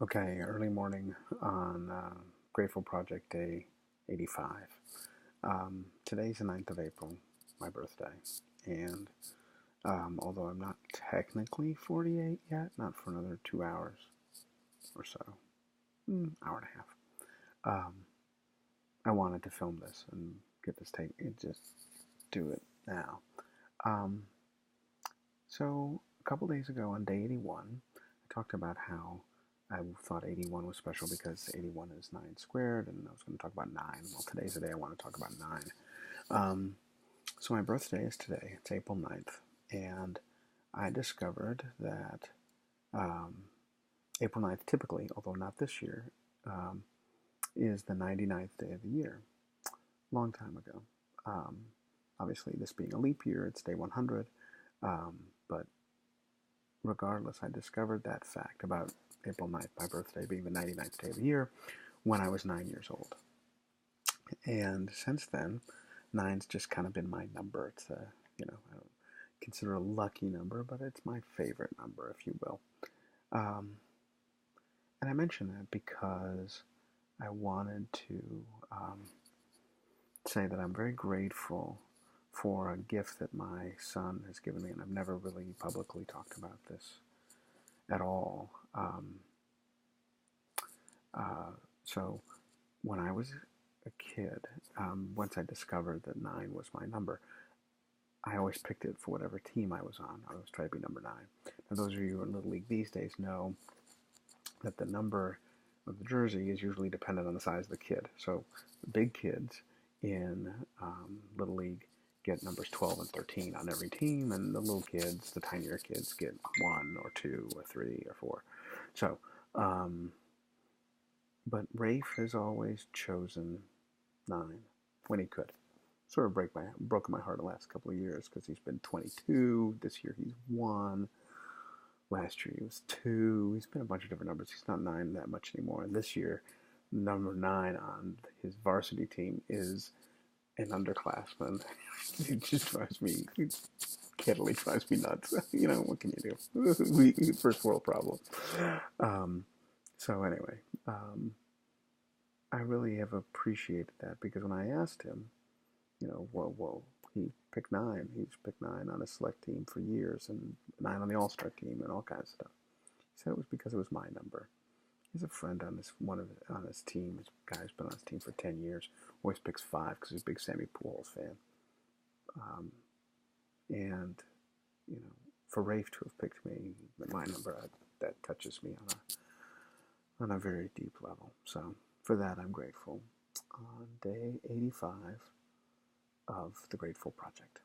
Okay, early morning on Grateful Project Day 85. Today's the 9th of April, my birthday. And although I'm not technically 48 yet, not for another 2 hours or so, hour and a half, I wanted to film this and get this take, and just do it now. Um, so a couple days ago on day 81, I talked about how I thought 81 was special because 81 is 9 squared, and I was going to talk about 9. Well, today's the day I want to talk about 9. So my birthday is today. It's April 9th, and I discovered that um, April 9th typically, although not this year, is the 99th day of the year. Long time ago. Um, Obviously, this being a leap year, it's day 100, but regardless, I discovered that fact about April 9th, my birthday being the 99th day of the year, when I was 9 years old. And since then, nine's just kind of been my number. It's I don't consider a lucky number, but it's my favorite number, if you will. Um, and I mention that because I wanted to say that I'm very grateful for a gift that my son has given me, and I've never really publicly talked about this at all. So when I was a kid, once I discovered that 9 was my number, I always picked it for whatever team I was on. I always tried to be number 9. Now, those of you who are in Little League these days know that the number of the jersey is usually dependent on the size of the kid. So the big kids in Little League get numbers 12 and 13 on every team, and the little kids, the tinier kids, get 1 or 2 or 3 or 4. So, but Rafe has always chosen 9 when he could. Sort of broken my heart the last couple of years because he's been 22. This year he's 1. Last year he was 2. He's been a bunch of different numbers. He's not 9 that much anymore. And this year, number 9 on his varsity team is an underclassman. It just drives me, Kettily drives me nuts. What can you do? First world problem. So anyway, I really have appreciated that because when I asked him, he picked 9. He's picked 9 on a select team for years, and 9 on the All-Star team, and all kinds of stuff. He said it was because it was my number. He's a friend on on his team. This guy's been on his team for 10 years. Always picks 5 because he's a big Sammy Pujols fan. And for Rafe to have picked me, my number, that touches me on a very deep level. So for that, I'm grateful. On day 85 of the Grateful Project.